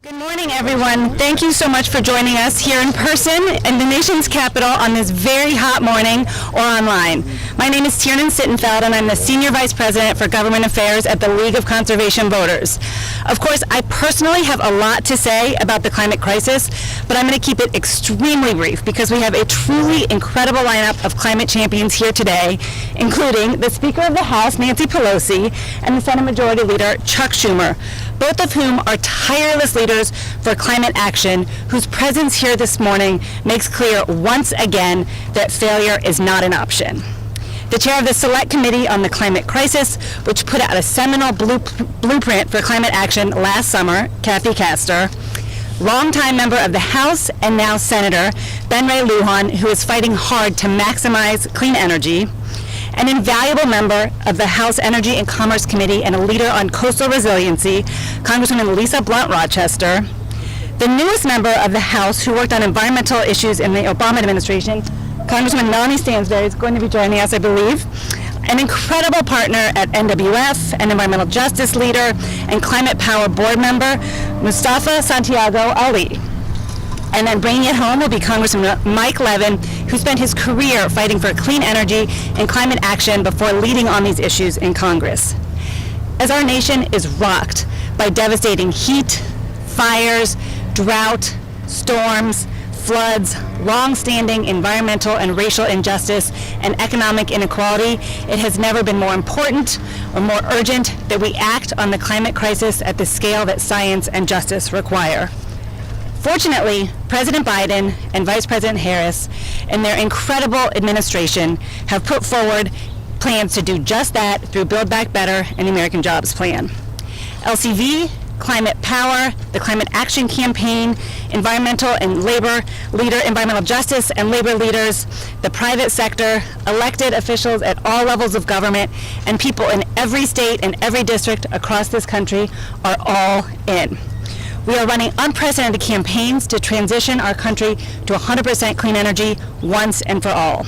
Good morning, everyone. Thank you so much for joining us here in person in the nation's capital on this very hot morning or online. My name is Tiernan Sittenfeld, and I'm the Senior Vice President for Government Affairs at the League of Conservation Voters. Of course, I personally have a lot to say about the climate crisis, but I'm going to keep it extremely brief because we have a truly incredible lineup of climate champions here today, including the Speaker of the House, Nancy Pelosi, and the Senate Majority Leader, Chuck Schumer, both of whom are tireless leaders for climate action, whose presence here this morning makes clear once again that failure is not an option. The chair of the Select Committee on the Climate Crisis, which put out a seminal blueprint for climate action last summer, Kathy Castor, longtime member of the House and now Senator Ben Ray Lujan, who is fighting hard to maximize clean energy, an invaluable member of the House Energy and Commerce Committee and a leader on coastal resiliency, Congresswoman Lisa Blunt Rochester, the newest member of the House who worked on environmental issues in the Obama administration, Congresswoman Melanie Stansberry is going to be joining us, I believe, an incredible partner at NWF, an environmental justice leader, and Climate Power board member, Mustafa Santiago Ali. And then bringing it home will be Congressman Mike Levin, who spent his career fighting for clean energy and climate action before leading on these issues in Congress. As our nation is rocked by devastating heat, fires, drought, storms, floods, long-standing environmental and racial injustice, and economic inequality, it has never been more important or more urgent that we act on the climate crisis at the scale that science and justice require. Fortunately, President Biden and Vice President Harris and their incredible administration have put forward plans to do just that through Build Back Better and the American Jobs Plan. LCV, Climate Power, the Climate Action Campaign, environmental and labor leader, environmental justice and labor leaders, the private sector, elected officials at all levels of government, and people in every state and every district across this country are all in. We are running unprecedented campaigns to transition our country to 100% clean energy once and for all.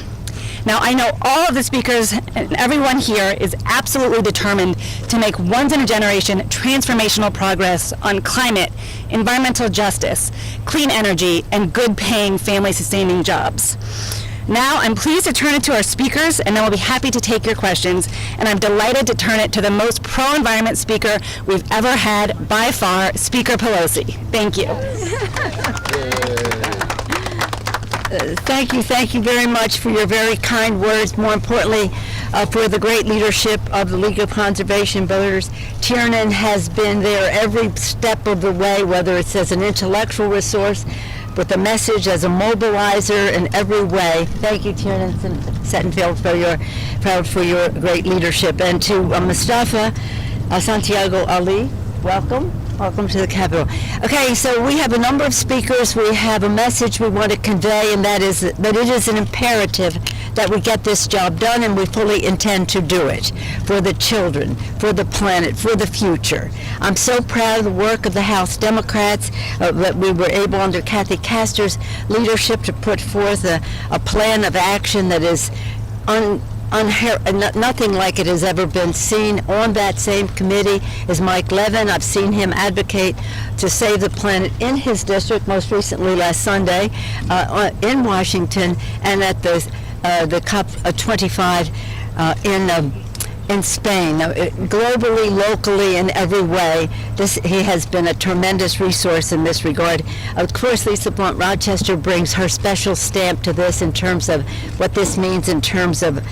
Now, I know all of the speakers and everyone here is absolutely determined to make once-in-a-generation transformational progress on climate, environmental justice, clean energy, and good-paying, family-sustaining jobs. Now, I'm pleased to turn it to our speakers, and then we'll be happy to take your questions. And I'm delighted to turn it to the most pro-environment speaker we've ever had by far, Speaker Pelosi. Thank you. Thank you very much for your very kind words. More importantly, for the great leadership of the League of Conservation Voters. Tiernan has been there every step of the way, whether it's as an intellectual resource, with a message as a mobilizer in every way. Thank you, Tiernan Sittenfeld, proud for your great leadership. And to Mustafa Santiago Ali, welcome. Welcome to the Capitol. Okay, so we have a number of speakers. We have a message we want to convey, and that is that it is an imperative that we get this job done, and we fully intend to do it for the children, for the planet, for the future. I'm so proud of the work of the House Democrats that we were able, under Kathy Castor's leadership, to put forth a plan of action that is nothing like it has ever been seen. On that same committee is Mike Levin. I've seen him advocate to save the planet in his district, most recently last Sunday in Washington, and at the COP25 in Spain. Globally, locally, in every way, he has been a tremendous resource in this regard. Of course, Lisa Blunt Rochester brings her special stamp to this in terms of what this means in terms of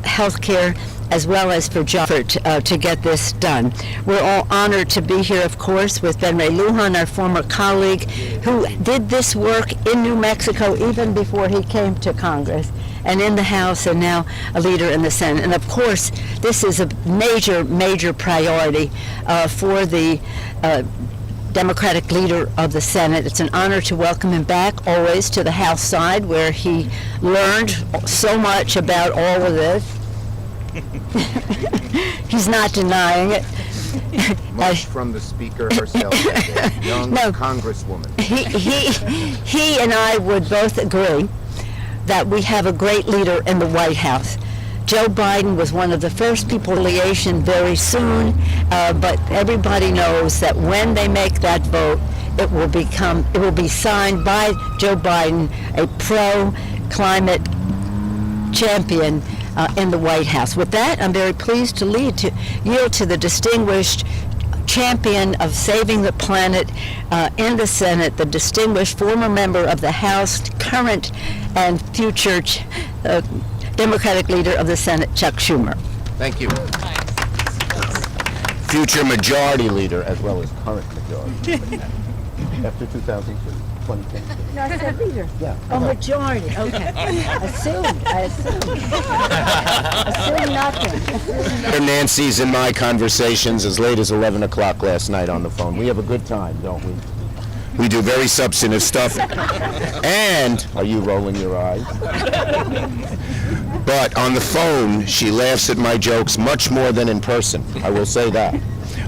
health care, as well as for job to get this done. We're all honored to be here, of course, with Ben Ray Lujan, our former colleague, who did this work in New Mexico even before he came to Congress, and in the House, and now a leader in the Senate. And of course, this is a major, major priority for the Democratic leader of the Senate. It's an honor to welcome him back, always, to the House side, where he learned so much about all of this. He's not denying it. Much from the Speaker herself, a young Congresswoman. He and I would both agree that we have a great leader in the White House Joe Biden was one of the first people affiliation very soon, but everybody knows that when they make that vote, it will be signed by Joe Biden, a pro-climate champion in the White House. With that, I'm very pleased to yield to the distinguished champion of saving the planet in the Senate, the distinguished former member of the House, current and future Democratic leader of the Senate, Chuck Schumer. Thank you. Future majority leader as well as current majority. After 2010. No, I said leader. Yeah. Oh, majority, okay. I assumed. Assume nothing. Nancy's in my conversations as late as 11 o'clock last night on the phone. We have a good time, don't we? We do very substantive stuff. And, are you rolling your eyes? But on the phone, she laughs at my jokes much more than in person. I will say that.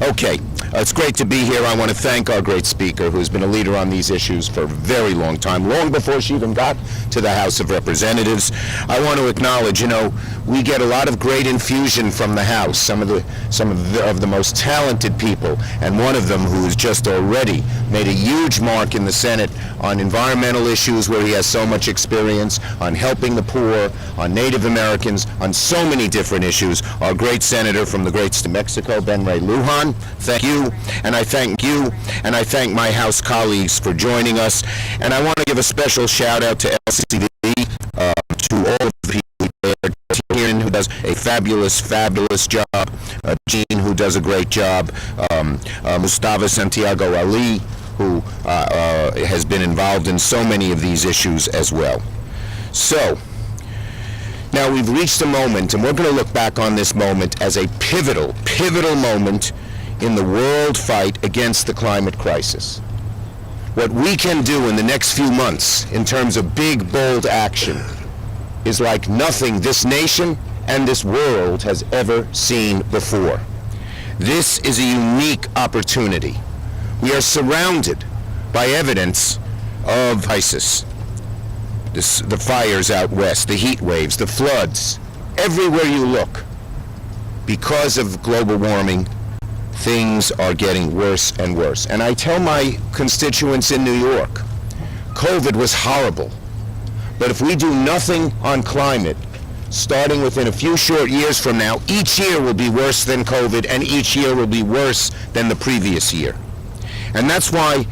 Okay, it's great to be here. I want to thank our great speaker, who's been a leader on these issues for a very long time, long before she even got to the House of Representatives. I want to acknowledge, we get a lot of great infusion from the House, some of the most talented people, and one of them who has just already made a huge mark in the Senate on environmental issues where he has so much experience, on helping the poor, on Native Americans, on so many different issues. Our great senator from the great state of Mexico, Ben Ray Lujan. Thank you, and I thank you, and I thank my House colleagues for joining us. And I want to give a special shout out to LCTV, to all of the people there, Tieran, who does a fabulous job, Jean, who does a great job, Mustafa Santiago Ali, who has been involved in so many of these issues as well. So, now we've reached a moment, and we're going to look back on this moment as a pivotal moment in the world fight against the climate crisis. What we can do in the next few months in terms of big, bold action is like nothing this nation and this world has ever seen before. This is a unique opportunity. We are surrounded by evidence of crisis. The fires out west, the heat waves, the floods, everywhere you look. Because of global warming, things are getting worse and worse. And I tell my constituents in New York, COVID was horrible. But if we do nothing on climate, starting within a few short years from now, each year will be worse than COVID, and each year will be worse than the previous year. And that's why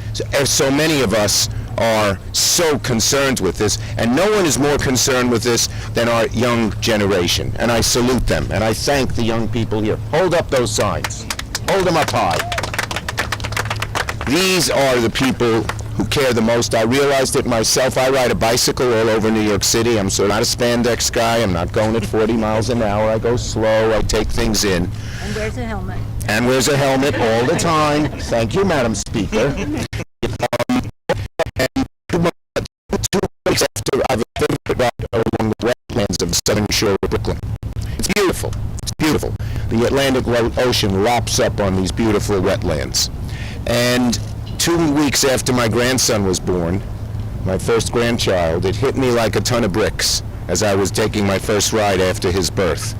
so many of us are so concerned with this, and no one is more concerned with this than our young generation. And I salute them, and I thank the young people here. Hold up those signs. Hold them up high. These are the people who care the most. I realized it myself. I ride a bicycle all over New York City. I'm sort of not a spandex guy. I'm not going at 40 miles an hour. I go slow. I take things in. And wears a helmet. And wears a helmet all the time. Thank you, Madam Speaker. And 2 weeks after, I've ride along the wetlands of the southern shore of Brooklyn. It's beautiful. It's beautiful. The Atlantic Ocean laps up on these beautiful wetlands. And 2 weeks after my grandson was born, my first grandchild, it hit me like a ton of bricks as I was taking my first ride after his birth.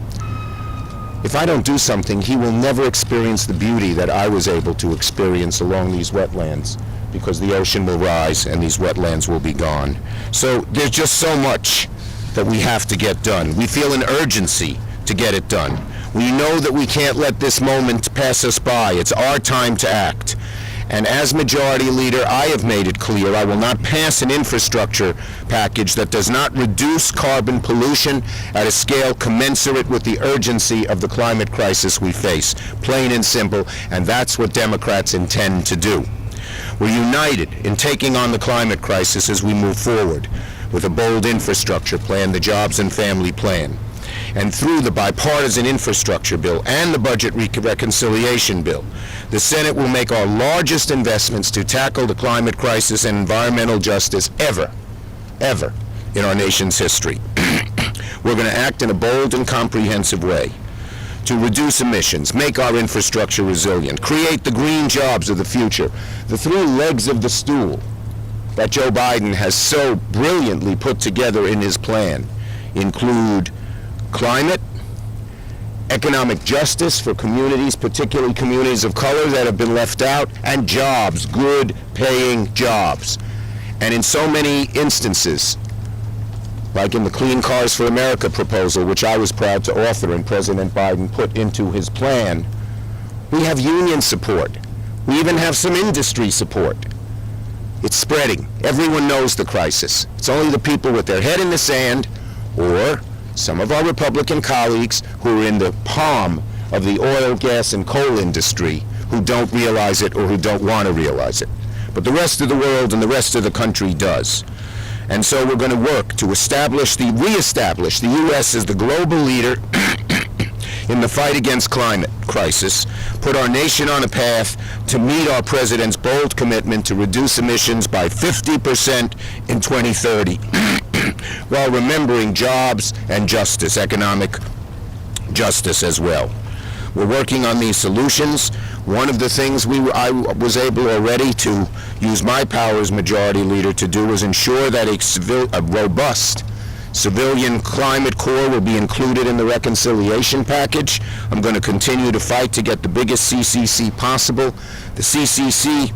If I don't do something, he will never experience the beauty that I was able to experience along these wetlands, because the ocean will rise and these wetlands will be gone. So there's just so much that we have to get done. We feel an urgency to get it done. We know that we can't let this moment pass us by. It's our time to act. And as Majority Leader, I have made it clear I will not pass an infrastructure package that does not reduce carbon pollution at a scale commensurate with the urgency of the climate crisis we face. Plain and simple, and that's what Democrats intend to do. We're united in taking on the climate crisis as we move forward with a bold infrastructure plan, the Jobs and Family Plan. And through the bipartisan infrastructure bill and the budget reconciliation bill, the Senate will make our largest investments to tackle the climate crisis and environmental justice ever in our nation's history. We're going to act in a bold and comprehensive way to reduce emissions, make our infrastructure resilient, create the green jobs of the future. The 3 legs of the stool that Joe Biden has so brilliantly put together in his plan include climate, economic justice for communities, particularly communities of color that have been left out, and jobs, good paying jobs. And in so many instances, like in the Clean Cars for America proposal, which I was proud to author and President Biden put into his plan, we have union support. We even have some industry support. It's spreading. Everyone knows the crisis. It's only the people with their head in the sand, or some of our Republican colleagues who are in the palm of the oil, gas, and coal industry who don't realize it or who don't want to realize it. But the rest of the world and the rest of the country does. And so we're going to work to reestablish the U.S. as the global leader in the fight against climate crisis, put our nation on a path to meet our president's bold commitment to reduce emissions by 50% in 2030, while remembering jobs and justice, economic justice as well. We're working on these solutions. One of the things I was able already to use my power as majority leader to do was ensure that a robust civilian climate corps will be included in the reconciliation package. I'm going to continue to fight to get the biggest CCC possible. The CCC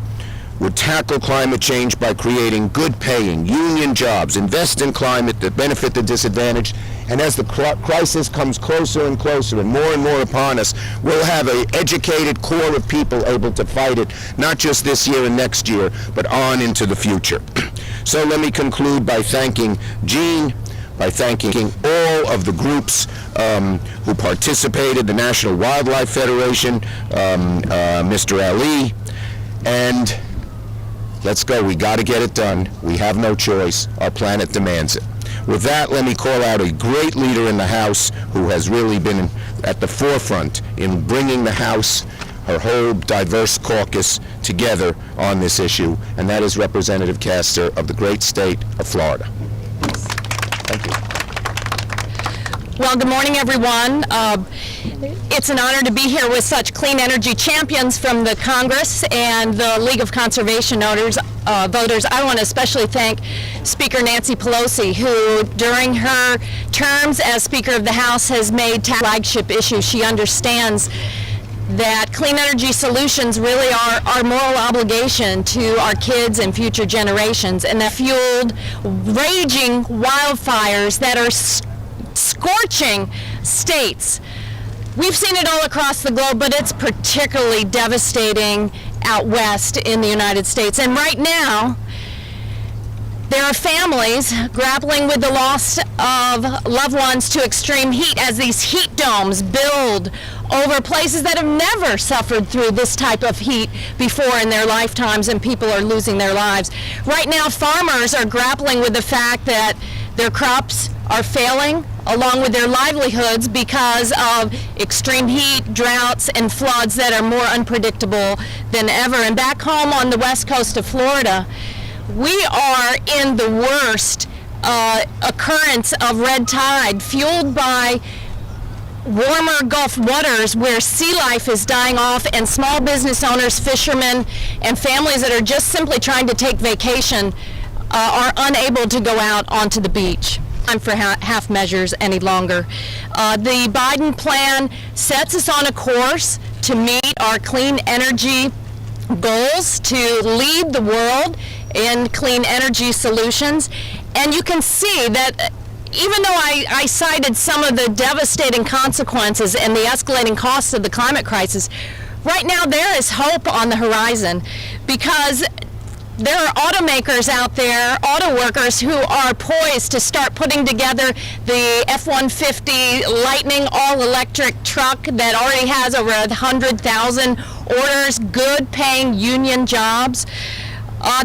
would tackle climate change by creating good-paying union jobs, invest in climate that benefit the disadvantaged, and as the crisis comes closer and closer and more upon us, we'll have an educated core of people able to fight it, not just this year and next year, but on into the future. So let me conclude by thanking Jean, by thanking all of the groups who participated, the National Wildlife Federation, Mr. Ali, and let's go. We got to get it done. We have no choice. Our planet demands it. With that, let me call out a great leader in the House who has really been at the forefront in bringing the House, her whole diverse caucus, together on this issue, and that is Representative Castor of the great state of Florida. Thank you. Well, good morning, everyone. It's an honor to be here with such clean energy champions from the Congress and the League of Conservation voters. I want to especially thank Speaker Nancy Pelosi, who during her terms as Speaker of the House has made flagship issue. She understands that clean energy solutions really are our moral obligation to our kids and future generations, and that fueled raging wildfires that are scorching states. We've seen it all across the globe, but it's particularly devastating out west in the United States. And right now, there are families grappling with the loss of loved ones to extreme heat as these heat domes build over places that have never suffered through this type of heat before in their lifetimes, and people are losing their lives. Right now, farmers are grappling with the fact that their crops are failing along with their livelihoods because of extreme heat, droughts, and floods that are more unpredictable than ever. And back home on the west coast of Florida, we are in the worst occurrence of red tide fueled by warmer Gulf waters where sea life is dying off, and small business owners, fishermen, and families that are just simply trying to take vacation are unable to go out onto the beach. Time for half measures any longer. The Biden plan sets us on a course to meet our clean energy goals, to lead the world in clean energy solutions. And you can see that even though I cited some of the devastating consequences and the escalating costs of the climate crisis, right now there is hope on the horizon, because there are automakers out there, auto workers, who are poised to start putting together the F-150 Lightning all-electric truck that already has over 100,000 orders, good-paying union jobs.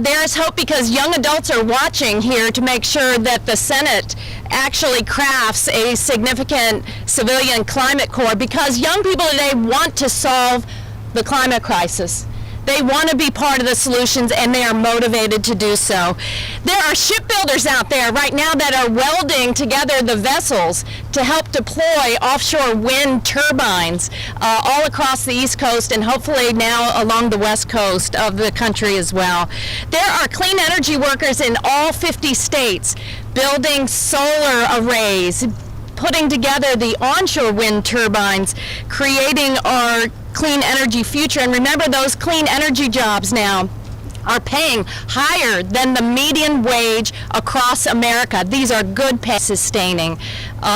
There is hope because young adults are watching here to make sure that the Senate actually crafts a significant civilian climate corps, because young people today want to solve the climate crisis. They want to be part of the solutions, and they are motivated to do so. There are shipbuilders out there right now that are welding together the vessels to help deploy offshore wind turbines all across the East Coast, and hopefully now along the West Coast of the country as well. There are clean energy workers in all 50 states building solar arrays, putting together the onshore wind turbines, creating our clean energy future. And remember, those clean energy jobs now are paying higher than the median wage across America. These are good pay, sustaining,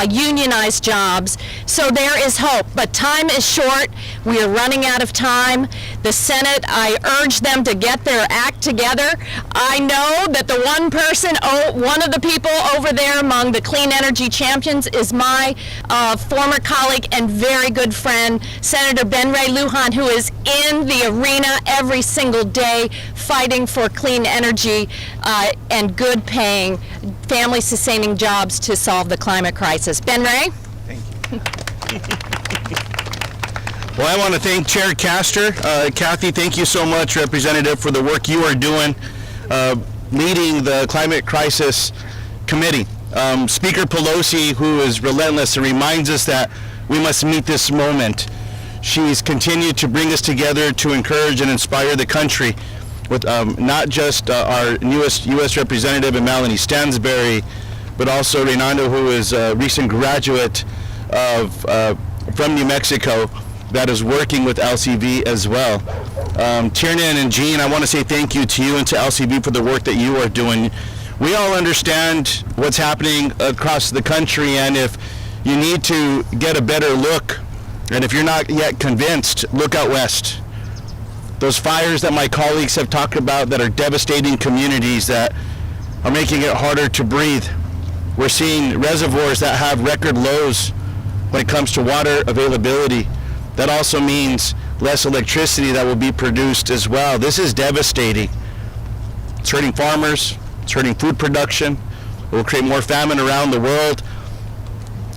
unionized jobs. So there is hope, but time is short. We are running out of time. The Senate, I urge them to get their act together. I know that the one of the people over there among the clean energy champions is my former colleague and very good friend, Senator Ben Ray Lujan, who is in the arena every single day fighting for clean energy and good paying, family sustaining jobs to solve the climate crisis. Ben Ray? Well, I want to thank Chair Castor. Kathy, thank you so much, Representative, for the work you are doing leading the Climate Crisis Committee. Speaker Pelosi, who is relentless and reminds us that we must meet this moment. She's continued to bring us together to encourage and inspire the country with not just our newest U.S. Representative, Melanie Stansberry, but also Reynaldo, who is a recent graduate from New Mexico that is working with LCV as well. Tiernan and Jean, I want to say thank you to you and to LCV for the work that you are doing. We all understand what's happening across the country, and if you need to get a better look, and if you're not yet convinced, look out west. Those fires that my colleagues have talked about that are devastating communities, that are making it harder to breathe. We're seeing reservoirs that have record lows when it comes to water availability. That also means less electricity that will be produced as well. This is devastating. It's hurting farmers, it's hurting food production, it will create more famine around the world.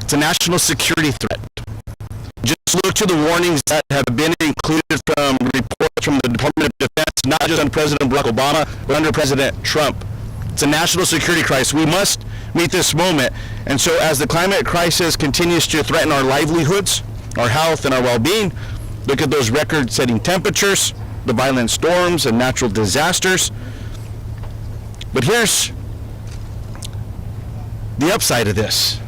It's a national security threat. Just look to the warnings that have been included from reports from the Department of Defense, not just under President Barack Obama, but under President Trump. It's a national security crisis. We must meet this moment. And so as the climate crisis continues to threaten our livelihoods, our health, and our well-being, look at those record-setting temperatures, the violent storms and natural disasters. But here's the upside of this.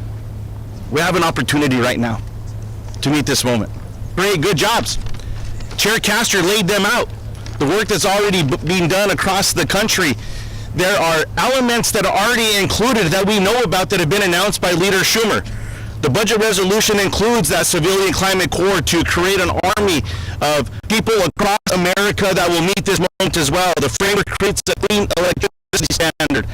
We have an opportunity right now to meet this moment. Great, good jobs. Chair Castor laid them out. The work that's already being done across the country. There are elements that are already included that we know about that have been announced by Leader Schumer. The budget resolution includes that Civilian Climate Corps to create an army of people across America that will meet this moment as well. The framework creates a clean electricity standard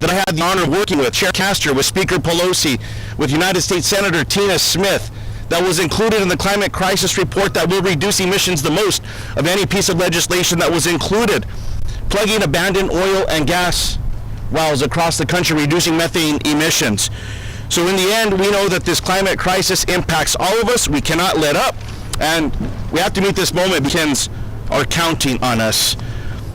that I had the honor of working with Chair Castor, with Speaker Pelosi, with United States Senator Tina Smith, that was included in the climate crisis report that will reduce emissions the most of any piece of legislation that was included. Plugging abandoned oil and gas wells across the country, reducing methane emissions. So in the end, we know that this climate crisis impacts all of us. We cannot let up, and we have to meet this moment because are counting on us.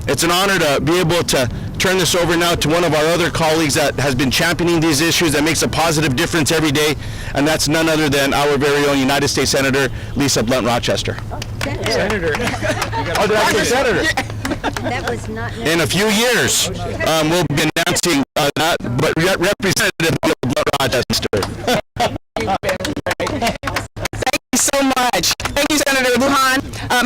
It's an honor to be able to turn this over now to one of our other colleagues that has been championing these issues, that makes a positive difference every day, and that's none other than our very own United States Senator Lisa Blunt Rochester. Senator. Oh, did I say Senator? That was not In a few years, we'll be announcing that, but Representative Blunt Rochester. Thank you so much. Thank you, Senator Lujan.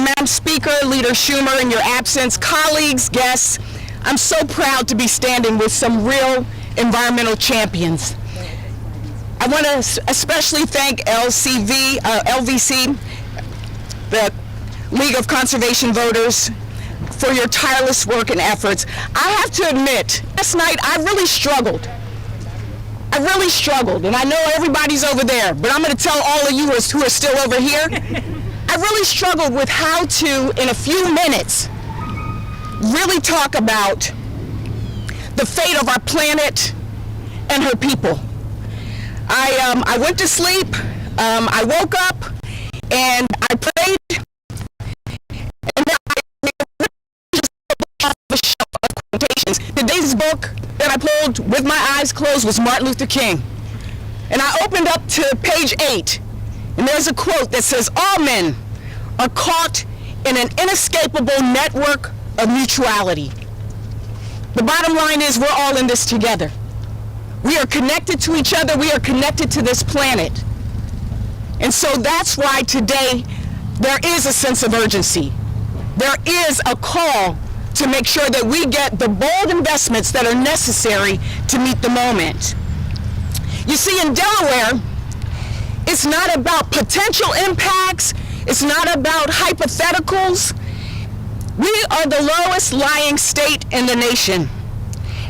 Madam Speaker, Leader Schumer, in your absence, colleagues, guests, I'm so proud to be standing with some real environmental champions. I want to especially thank LVC, the League of Conservation Voters, for your tireless work and efforts. I have to admit, last night I really struggled. And I know everybody's over there, but I'm going to tell all of you who are still over here, I really struggled with how to, in a few minutes, really talk about the fate of our planet and her people. I went to sleep, I woke up, and I prayed, and then I just a show of quotations. Today's book that I pulled with my eyes closed was Martin Luther King. And I opened up to page 8, and there's a quote that says, "All men are caught in an inescapable network of mutuality." The bottom line is we're all in this together. We are connected to each other. We are connected to this planet. And so that's why today there is a sense of urgency. There is a call to make sure that we get the bold investments that are necessary to meet the moment. You see, in Delaware, it's not about potential impacts. It's not about hypotheticals. We are the lowest lying state in the nation,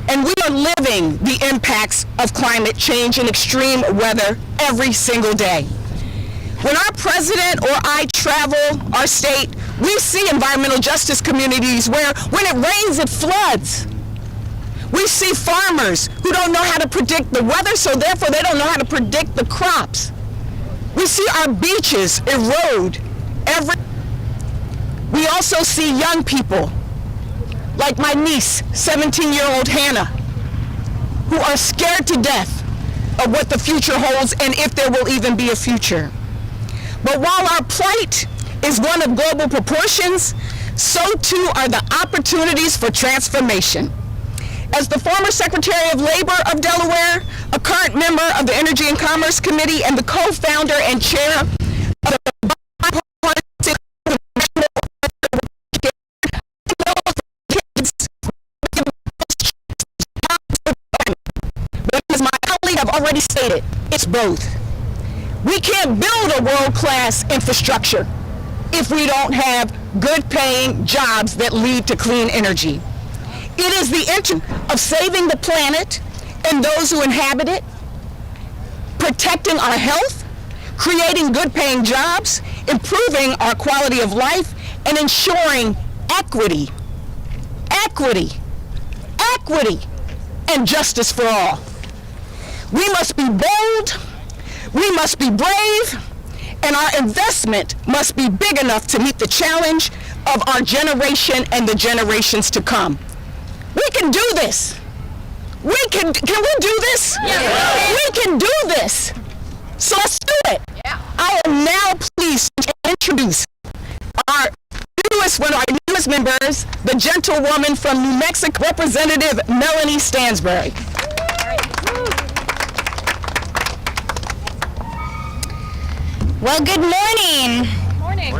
and we are living the impacts of climate change and extreme weather every single day. When our president or I travel our state, we see environmental justice communities where when it rains, it floods. We see farmers who don't know how to predict the weather, so therefore they don't know how to predict the crops. We see our beaches erode We also see young people, like my niece, 17-year-old Hannah, who are scared to death of what the future holds and if there will even be a future. But while our plight is one of global proportions, so too are the opportunities for transformation. As the former Secretary of Labor of Delaware, a current member of the Energy and Commerce Committee, and the co-founder and chair of the bipartisan but as my colleague have already stated, it's both. We can't build a world-class infrastructure if we don't have good-paying jobs that lead to clean energy. It is the intention of saving the planet and those who inhabit it, protecting our health, creating good-paying jobs, improving our quality of life, and ensuring equity, and justice for all. We must be bold, we must be brave, and our investment must be big enough to meet the challenge of our generation and the generations to come. We can do this. Can we do this? Yeah. We can do this. So let's do it. Yeah. I am now pleased to introduce one of our newest members, the gentlewoman from New Mexico, Representative Melanie Stansbury. Well, good morning. Morning.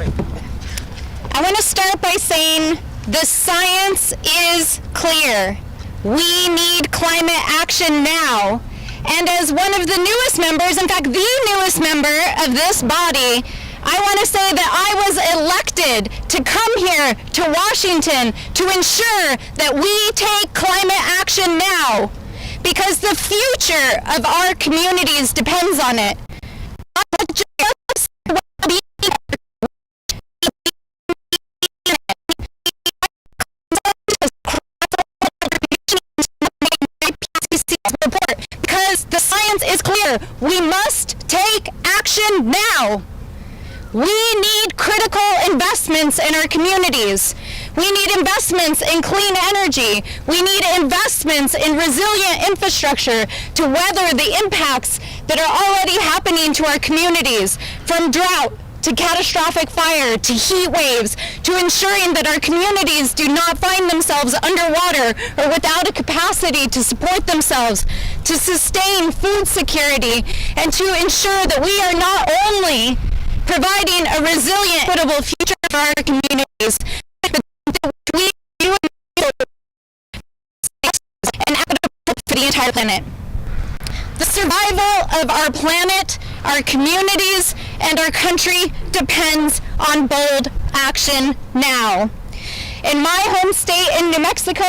I want to start by saying the science is clear. We need climate action now. And as one of the newest members, in fact, the newest member of this body, I want to say that I was elected to come here to Washington to ensure that we take climate action now, because the future of our communities depends on it. Because the science is clear, we must take action now. We need critical investments in our communities. We need investments in clean energy. We need investments in resilient infrastructure to weather the impacts that are already happening to our communities, from drought to catastrophic fire to heat waves, to ensuring that our communities do not find themselves underwater or without a capacity to support themselves, to sustain food security, and to ensure that we are not only providing a resilient, equitable future for our communities, but that we do an equitable for the entire planet. The survival of our planet, our communities, and our country depends on bold action now. In my home state in New Mexico,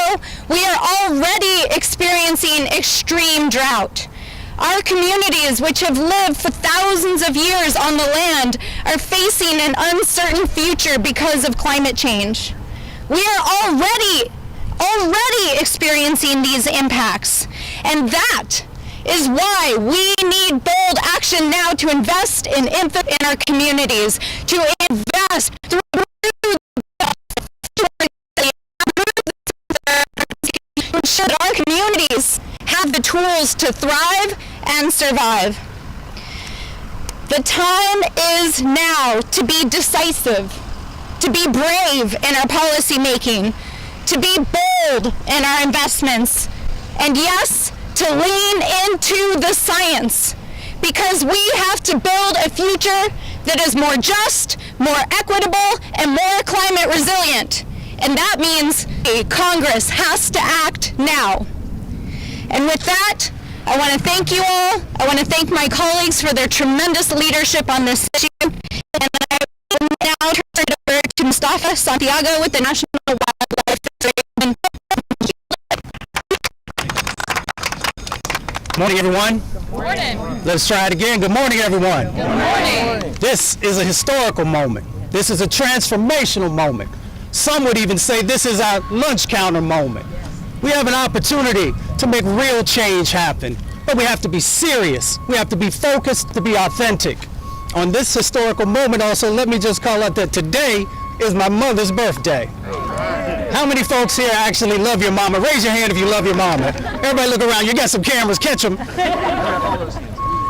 we are already experiencing extreme drought. Our communities, which have lived for thousands of years on the land, are facing an uncertain future because of climate change. We are already experiencing these impacts, and that is why we need bold action now to invest in our communities, to invest to ensure that our communities have the tools to thrive and survive. The time is now to be decisive, to be brave in our policy making, to be bold in our investments, and yes, to lean into the science, because we have to build a future that is more just, more equitable, and more climate resilient. And that means Congress has to act now. And with that, I want to thank you all. I want to thank my colleagues for their tremendous leadership on this issue. And I will now turn it over to Mustafa Santiago with the National Wildlife Federation. Good morning, everyone. Good morning. Let's try it again. Good morning, everyone. Good morning. This is a historical moment. This is a transformational moment. Some would even say this is our lunch counter moment. We have an opportunity to make real change happen, but we have to be serious. We have to be focused, to be authentic. On this historical moment also, let me just call out that today is my mother's birthday. How many folks here actually love your mama? Raise your hand if you love your mama. Everybody look around. You got some cameras. Catch them.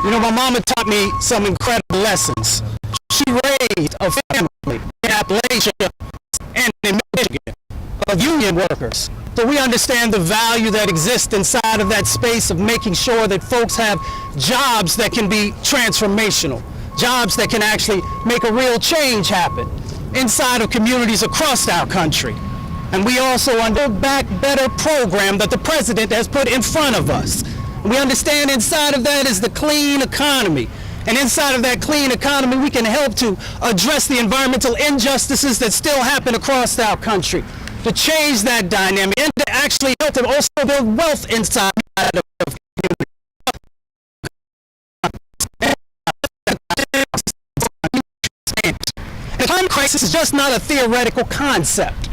You know, my mama taught me some incredible lessons. She raised a family in Appalachia and in Michigan of union workers. So we understand the value that exists inside of that space of making sure that folks have jobs that can be transformational, jobs that can actually make a real change happen inside of communities across our country. And we also under Back Better program that the president has put in front of us. We understand inside of that is the clean economy. And inside of that clean economy, we can help to address the environmental injustices that still happen across our country, to change that dynamic and to actually help to also build wealth inside of the community. The climate crisis is just not a theoretical concept.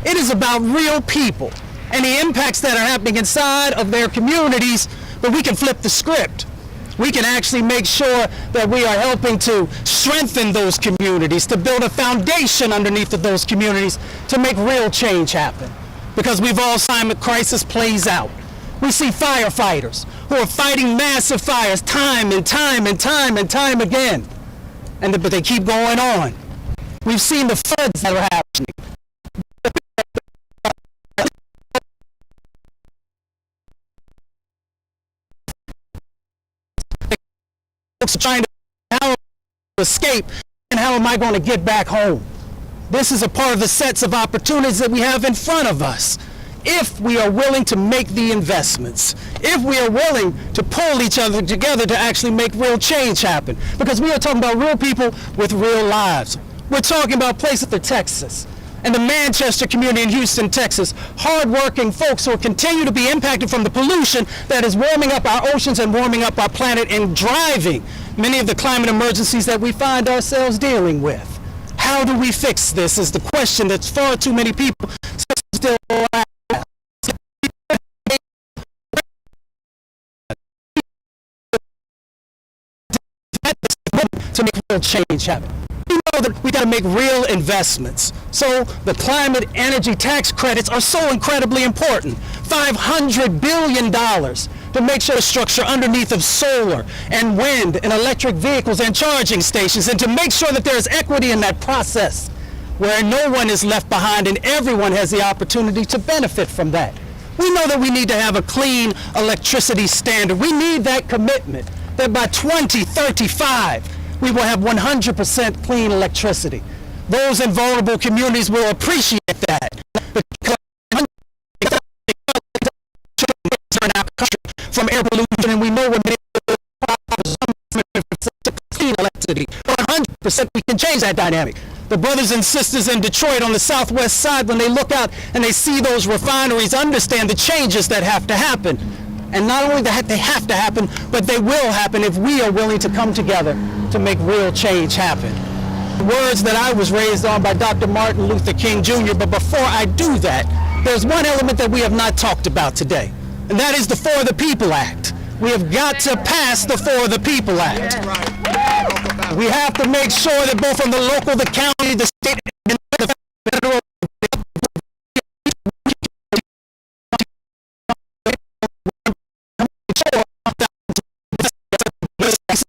It is about real people and the impacts that are happening inside of their communities, but we can flip the script. We can actually make sure that we are helping to strengthen those communities, to build a foundation underneath of those communities to make real change happen. Because we've all seen the crisis plays out. We see firefighters who are fighting massive fires time and time and time and time again. But they keep going on. We've seen the floods that are happening. Folks are trying to how to escape and how am I going to get back home? This is a part of the sets of opportunities that we have in front of us. If we are willing to make the investments, if we are willing to pull each other together to actually make real change happen, because we are talking about real people with real lives. We're talking about places like Texas and the Manchester community in Houston, Texas, hardworking folks who will continue to be impacted from the pollution that is warming up our oceans and warming up our planet and driving many of the climate emergencies that we find ourselves dealing with. How do we fix this is the question that far too many people still ask. To make real change happen. We know that we got to make real investments. So the climate energy tax credits are so incredibly important. $500 billion to make sure the structure underneath of solar and wind and electric vehicles and charging stations, and to make sure that there is equity in that process where no one is left behind and everyone has the opportunity to benefit from that. We know that we need to have a clean electricity standard. We need that commitment that by 2035 we will have 100% clean electricity. Those in vulnerable communities will appreciate that. In our country from air pollution, and we know we're clean electricity. 100% we can change that dynamic. The brothers and sisters in Detroit on the southwest side, when they look out and they see those refineries, understand the changes that have to happen. And not only that they have to happen, but they will happen if we are willing to come together to make real change happen. The words that I was raised on by Dr. Martin Luther King Jr., but before I do that, there's one element that we have not talked about today, and that is the For the People Act. We have got to pass the For the People Act. We have to make sure that both from the local, the county, the state, and the federal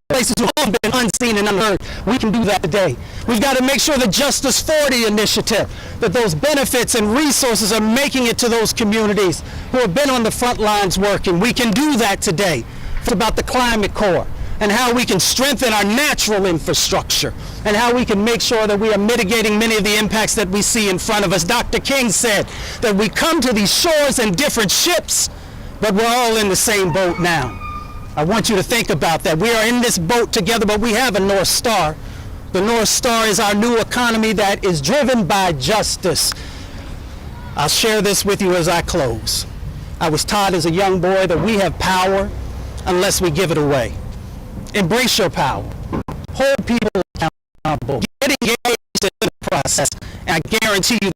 places who have been unseen and unheard We can do that today. We've got to make sure the Justice 40 initiative, that those benefits and resources are making it to those communities who have been on the front lines working. We can do that today. It's about the Climate Corps and how we can strengthen our natural infrastructure and how we can make sure that we are mitigating many of the impacts that we see in front of us. Dr. King said that we come to these shores in different ships, but we're all in the same boat now. I want you to think about that. We are in this boat together, but we have a North Star. The North Star is our new economy that is driven by justice. I'll share this with you as I close. I was taught as a young boy that we have power unless we give it away. Embrace your power. Hold people accountable. Get engaged in the process. And I guarantee you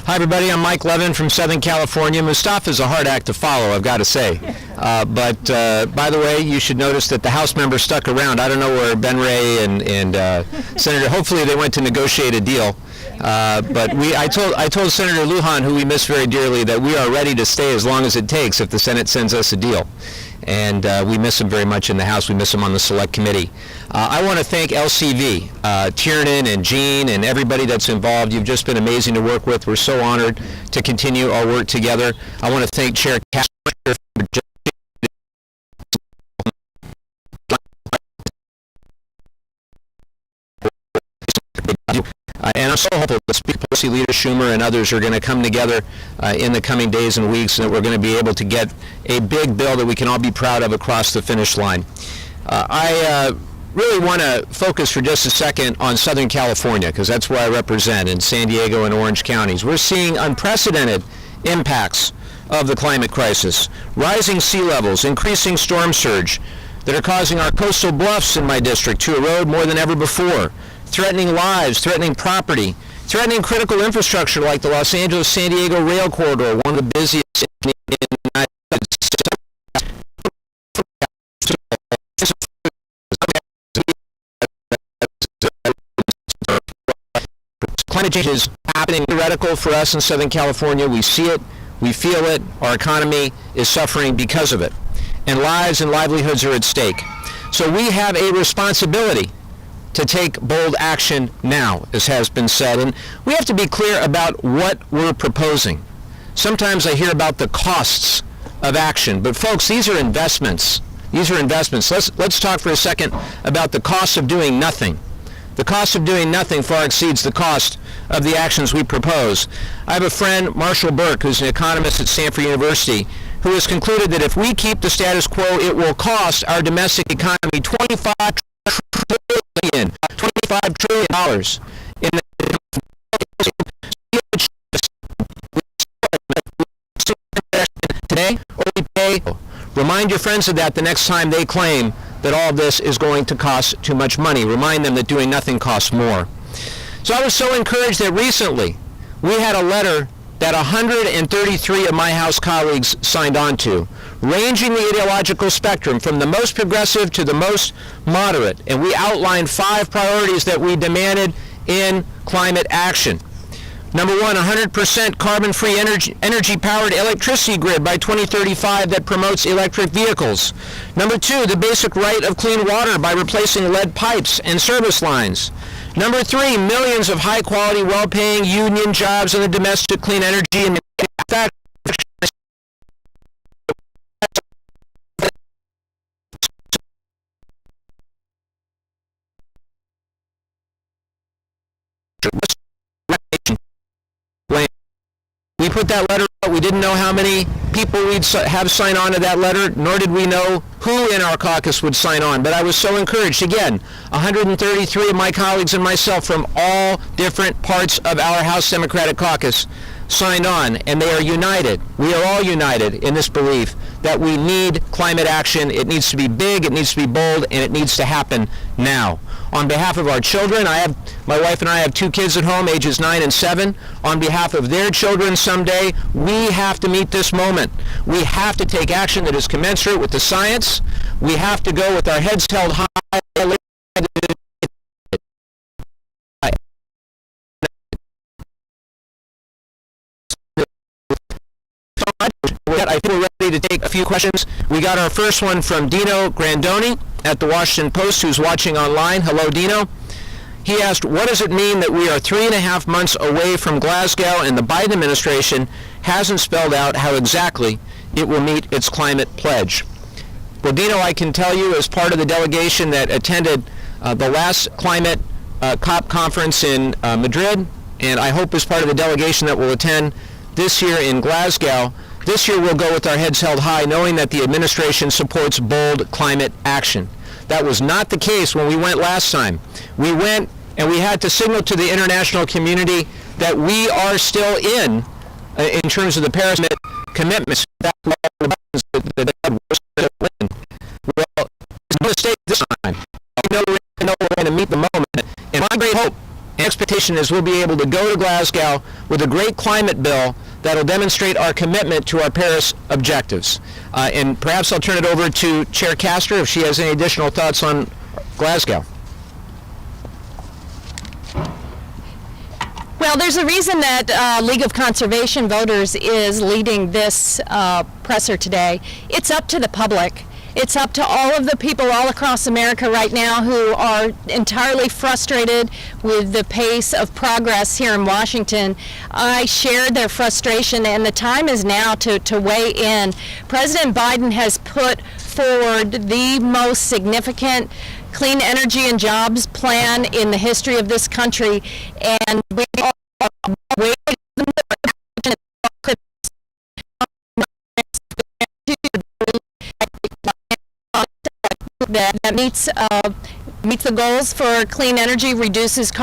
Hi everybody, I'm Mike Levin from Southern California. Mustafa's a hard act to follow, I've got to say. But by the way, you should notice that the House members stuck around. I don't know where Ben Ray and Senator, hopefully they went to negotiate a deal. But I told Senator Lujan, who we miss very dearly, that we are ready to stay as long as it takes if the Senate sends us a deal. And we miss him very much in the House. We miss him on the Select Committee. I want to thank LCV, Tiernan and Jean and everybody that's involved. You've just been amazing to work with. We're so honored to continue our work together. I want to thank Chair Castor for and I'm so hopeful that Speaker Pelosi, Leader Schumer, and others are going to come together in the coming days and weeks, and that we're going to be able to get a big bill that we can all be proud of across the finish line. I really want to focus for just a second on Southern California, because that's where I represent, in San Diego and Orange counties. We're seeing unprecedented impacts of the climate crisis, rising sea levels, increasing storm surge that are causing our coastal bluffs in my district to erode more than ever before, threatening lives, threatening property, threatening critical infrastructure like the Los Angeles-San Diego rail corridor, one of the busiest in the United States. Climate change is happening theoretical for us in Southern California. We see it, we feel it, our economy is suffering because of it. And lives and livelihoods are at stake. So we have a responsibility to take bold action now, as has been said. And we have to be clear about what we're proposing. Sometimes I hear about the costs of action, but folks, these are investments. These are investments. Let's talk for a second about the cost of doing nothing. The cost of doing nothing far exceeds the cost of the actions we propose. I have a friend, Marshall Burke, who's an economist at Stanford University, who has concluded that if we keep the status quo, it will cost our domestic economy $25 trillion in the today, or we pay. Remind your friends of that the next time they claim that all of this is going to cost too much money. Remind them that doing nothing costs more. So I was so encouraged that recently we had a letter that 133 of my House colleagues signed on to, ranging the ideological spectrum from the most progressive to the most moderate. And we outlined 5 priorities that we demanded in climate action. Number 1, 100% carbon-free energy-powered electricity grid by 2035 that promotes electric vehicles. Number 2, the basic right of clean water by replacing lead pipes and service lines. Number 3, millions of high-quality, well-paying union jobs in the domestic clean energy and manufacturing. We put that letter out. We didn't know how many people we'd have sign on to that letter, nor did we know who in our caucus would sign on. But I was so encouraged. Again, 133 of my colleagues and myself from all different parts of our House Democratic caucus signed on, and they are united. We are all united in this belief that we need climate action. It needs to be big, it needs to be bold, and it needs to happen now. On behalf of our children, my wife and I have 2 kids at home, ages 9 and 7. On behalf of their children someday, we have to meet this moment. We have to take action that is commensurate with the science. We have to go with our heads held high. We that, I think we're ready to take a few questions. We got our first one from Dino Grandoni at the Washington Post, who's watching online. Hello, Dino. He asked, what does it mean that we are 3.5 months away from Glasgow and the Biden administration hasn't spelled out how exactly it will meet its climate pledge? Well, Dino, I can tell you, as part of the delegation that attended the last climate COP conference in Madrid, and I hope as part of the delegation that will attend this year in Glasgow, this year we'll go with our heads held high, knowing that the administration supports bold climate action. That was not the case when we went last time. We went and we had to signal to the international community that we are still in terms of the Paris commitments. Well, it's no mistake this time. We know we're going to meet the moment. And my great hope and expectation is we'll be able to go to Glasgow with a great climate bill that will demonstrate our commitment to our Paris objectives. And perhaps I'll turn it over to Chair Castor if she has any additional thoughts on Glasgow. Well, there's a reason that League of Conservation Voters is leading this presser today. It's up to the public. It's up to all of the people all across America right now who are entirely frustrated with the pace of progress here in Washington. I shared their frustration, and the time is now to weigh in. President Biden has put forward the most significant clean energy and jobs plan in the history of this country, and we are waiting that meets the goals for clean energy, reduces carbon